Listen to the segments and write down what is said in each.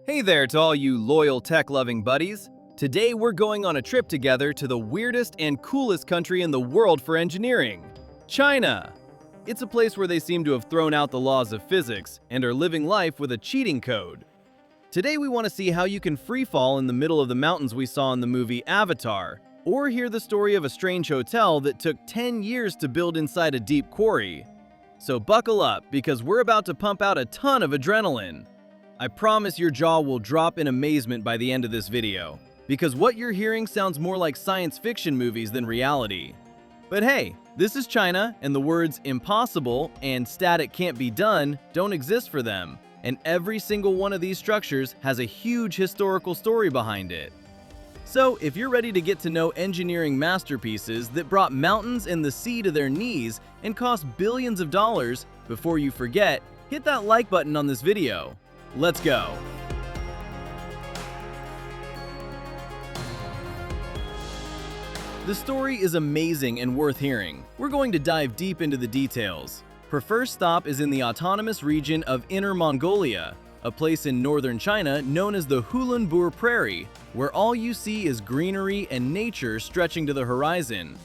Hey there to all you loyal tech-loving buddies. Today we're going on a trip together to the weirdest and coolest country in the world for engineering, China. It's a place where they seem to have thrown out the laws of physics and are living life with a cheating code. Today we want to see how you can free fall in the middle of the mountains we saw in the movie Avatar, or hear the story of a strange hotel that took 10 years to build inside a deep quarry. So buckle up, because we're about to pump out a ton of adrenaline. I promise your jaw will drop in amazement by the end of this video, because what you're hearing sounds more like science fiction movies than reality. But hey, this is China, and the words impossible and static can't be done don't exist for them, and every single one of these structures has a huge historical story behind it. So if you're ready to get to know engineering masterpieces that brought mountains and the sea to their knees and cost billions of dollars, before you forget, hit that like button on this video. Let's go! The story is amazing and worth hearing. We're going to dive deep into the details. Our first stop is in the autonomous region of Inner Mongolia, a place in northern China known as the Hulunbuir Prairie, where all you see is greenery and nature stretching to the horizon.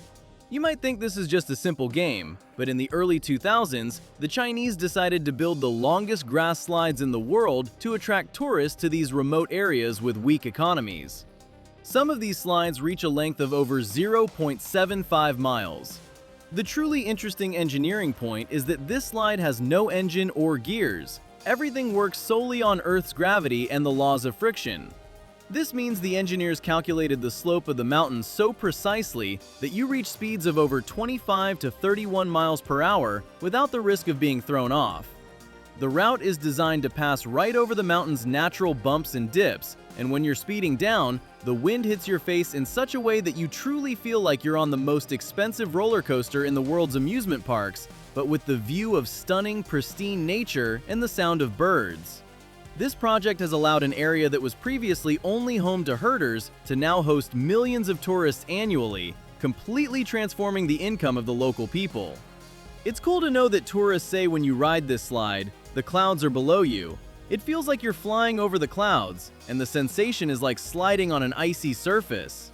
You might think this is just a simple game, but in the early 2000s, the Chinese decided to build the longest grass slides in the world to attract tourists to these remote areas with weak economies. Some of these slides reach a length of over 0.75 miles. The truly interesting engineering point is that this slide has no engine or gears. Everything works solely on Earth's gravity and the laws of friction. This means the engineers calculated the slope of the mountain so precisely that you reach speeds of over 25 to 31 miles per hour without the risk of being thrown off. The route is designed to pass right over the mountain's natural bumps and dips, and when you're speeding down, the wind hits your face in such a way that you truly feel like you're on the most expensive roller coaster in the world's amusement parks, but with the view of stunning, pristine nature and the sound of birds. This project has allowed an area that was previously only home to herders to now host millions of tourists annually, completely transforming the income of the local people. It's cool to know that tourists say when you ride this slide, the clouds are below you. It feels like you're flying over the clouds, and the sensation is like sliding on an icy surface.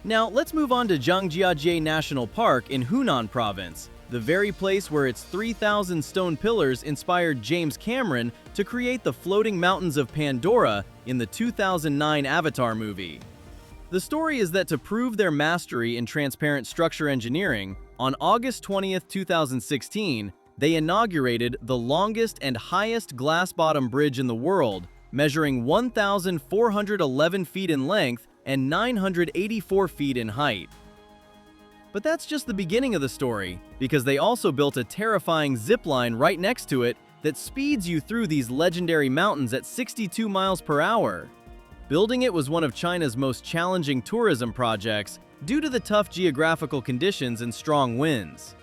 Now, let's move on to Zhangjiajie National Park in Hunan Province, the very place where its 3,000 stone pillars inspired James Cameron to create the floating mountains of Pandora in the 2009 Avatar movie. The story is that to prove their mastery in transparent structure engineering, on August 20th, 2016, they inaugurated the longest and highest glass-bottom bridge in the world, measuring 1,411 feet in length and 984 feet in height. But that's just the beginning of the story, because they also built a terrifying zip line right next to it that speeds you through these legendary mountains at 62 miles per hour. Building it was one of China's most challenging tourism projects due to the tough geographical conditions and strong winds.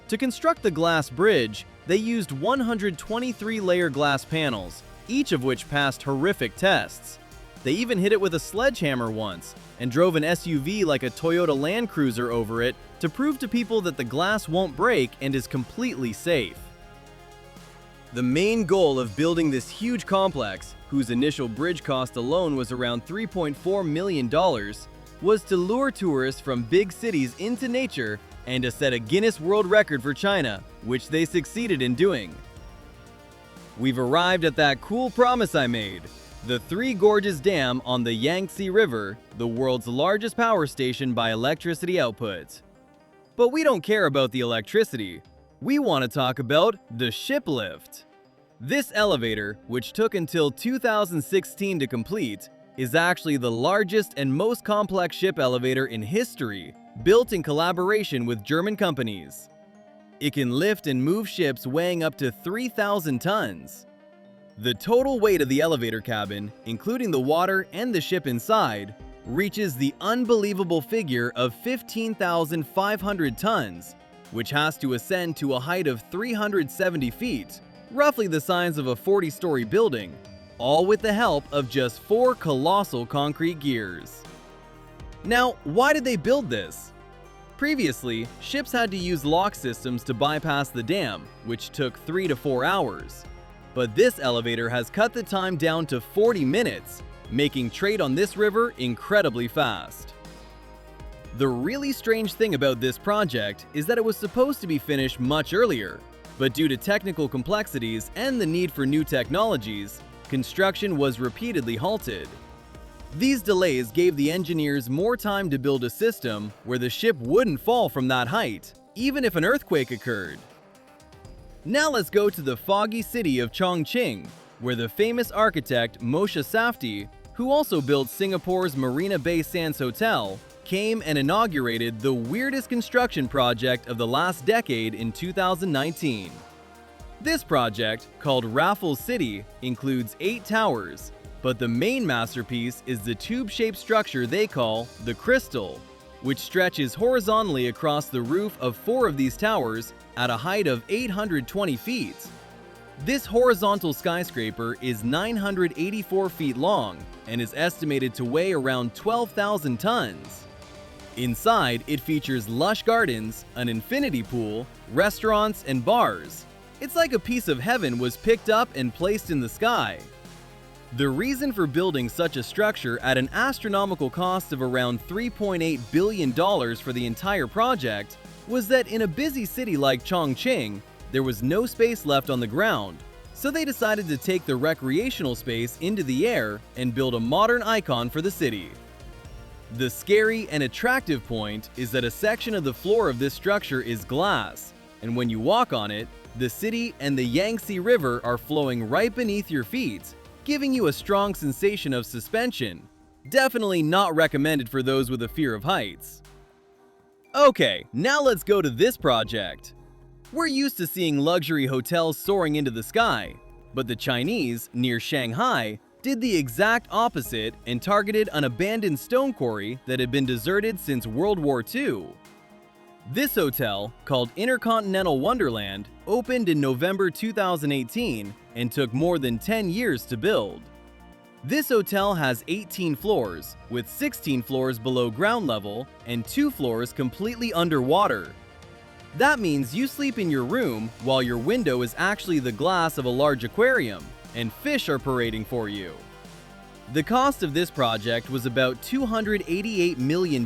To construct the glass bridge, they used 123-layer glass panels, each of which passed horrific tests. They even hit it with a sledgehammer once, and drove an SUV like a Toyota Land Cruiser over it to prove to people that the glass won't break and is completely safe. The main goal of building this huge complex, whose initial bridge cost alone was around $3.4 million, was to lure tourists from big cities into nature and to set a Guinness World Record for China, which they succeeded in doing. We've arrived at that cool promise I made. The Three Gorges Dam on the Yangtze River, the world's largest power station by electricity output. But we don't care about the electricity. We want to talk about the ship lift. This elevator, which took until 2016 to complete, is actually the largest and most complex ship elevator in history, built in collaboration with German companies. It can lift and move ships weighing up to 3,000 tons. The total weight of the elevator cabin, including the water and the ship inside, reaches the unbelievable figure of 15,500 tons, which has to ascend to a height of 370 feet, roughly the size of a 40-story building, all with the help of just 4 colossal concrete gears. Now, why did they build this? Previously, ships had to use lock systems to bypass the dam, which took 3 to 4 hours. but this elevator has cut the time down to 40 minutes, making trade on this river incredibly fast. The really strange thing about this project is that it was supposed to be finished much earlier, but due to technical complexities and the need for new technologies, construction was repeatedly halted. These delays gave the engineers more time to build a system where the ship wouldn't fall from that height, even if an earthquake occurred. Now let's go to the foggy city of Chongqing, where the famous architect Moshe Safdie, who also built Singapore's Marina Bay Sands Hotel, came and inaugurated the weirdest construction project of the last decade in 2019. This project, called Raffles City, includes 8 towers, but the main masterpiece is the tube-shaped structure they call the Crystal, which stretches horizontally across the roof of 4 of these towers at a height of 820 feet. This horizontal skyscraper is 984 feet long and is estimated to weigh around 12,000 tons. Inside, it features lush gardens, an infinity pool, restaurants, and bars. It's like a piece of heaven was picked up and placed in the sky. The reason for building such a structure at an astronomical cost of around $3.8 billion for the entire project was that in a busy city like Chongqing, there was no space left on the ground, so they decided to take the recreational space into the air and build a modern icon for the city. The scary and attractive point is that a section of the floor of this structure is glass, and when you walk on it, the city and the Yangtze River are flowing right beneath your feet, giving you a strong sensation of suspension. Definitely not recommended for those with a fear of heights. Okay, now let's go to this project. We're used to seeing luxury hotels soaring into the sky, but the Chinese, near Shanghai, did the exact opposite and targeted an abandoned stone quarry that had been deserted since World War II. This hotel, called Intercontinental Wonderland, opened in November 2018 and took more than 10 years to build. This hotel has 18 floors, with 16 floors below ground level and 2 floors completely underwater. That means you sleep in your room while your window is actually the glass of a large aquarium, and fish are parading for you. The cost of this project was about $288 million,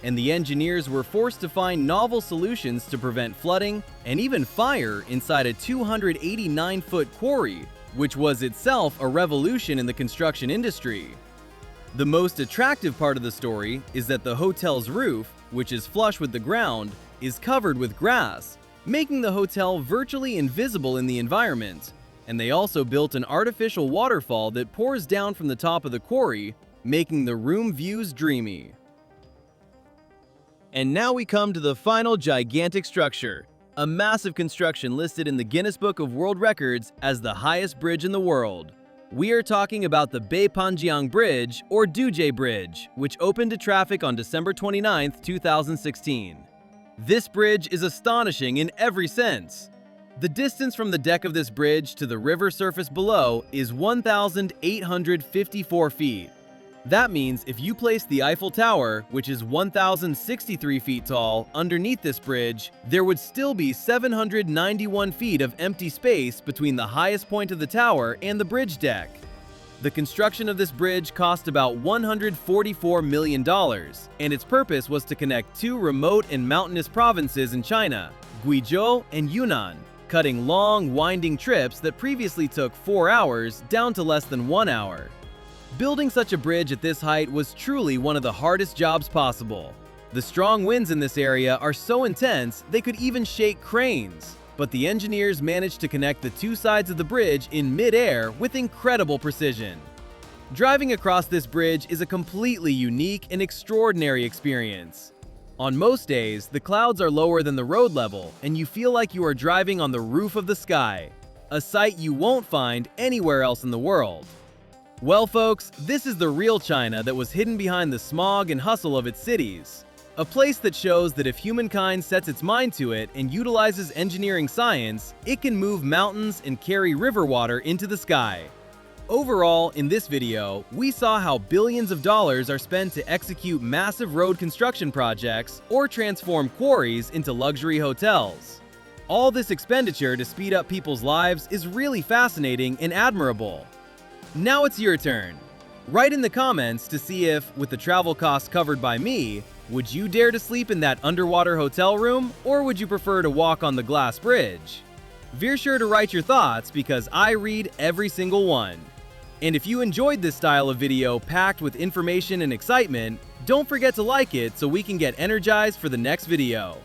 and the engineers were forced to find novel solutions to prevent flooding and even fire inside a 289-foot quarry, which was itself a revolution in the construction industry. The most attractive part of the story is that the hotel's roof, which is flush with the ground, is covered with grass, making the hotel virtually invisible in the environment. And they also built an artificial waterfall that pours down from the top of the quarry, making the room views dreamy. And now we come to the final gigantic structure, a massive construction listed in the Guinness Book of World Records as the highest bridge in the world. We are talking about the Beipanjiang Bridge, or Duje Bridge, which opened to traffic on December 29, 2016. This bridge is astonishing in every sense. The distance from the deck of this bridge to the river surface below is 1,854 feet. That means if you place the Eiffel Tower, which is 1,063 feet tall, underneath this bridge, there would still be 791 feet of empty space between the highest point of the tower and the bridge deck. The construction of this bridge cost about $144 million, and its purpose was to connect 2 remote and mountainous provinces in China, Guizhou and Yunnan, cutting long, winding trips that previously took 4 hours down to less than 1 hour. Building such a bridge at this height was truly one of the hardest jobs possible. The strong winds in this area are so intense they could even shake cranes, but the engineers managed to connect the 2 sides of the bridge in mid-air with incredible precision. Driving across this bridge is a completely unique and extraordinary experience. On most days, the clouds are lower than the road level, and you feel like you are driving on the roof of the sky, a sight you won't find anywhere else in the world. Well, folks, this is the real China that was hidden behind the smog and hustle of its cities. A place that shows that if humankind sets its mind to it and utilizes engineering science, it can move mountains and carry river water into the sky. Overall, in this video, we saw how billions of dollars are spent to execute massive road construction projects or transform quarries into luxury hotels. All this expenditure to speed up people's lives is really fascinating and admirable. Now it's your turn. Write in the comments to see if, with the travel costs covered by me, would you dare to sleep in that underwater hotel room, or would you prefer to walk on the glass bridge? Be sure to write your thoughts because I read every single one. And if you enjoyed this style of video packed with information and excitement, don't forget to like it so we can get energized for the next video.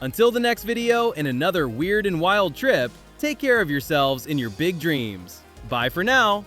Until the next video and another weird and wild trip, take care of yourselves and your big dreams. Bye for now!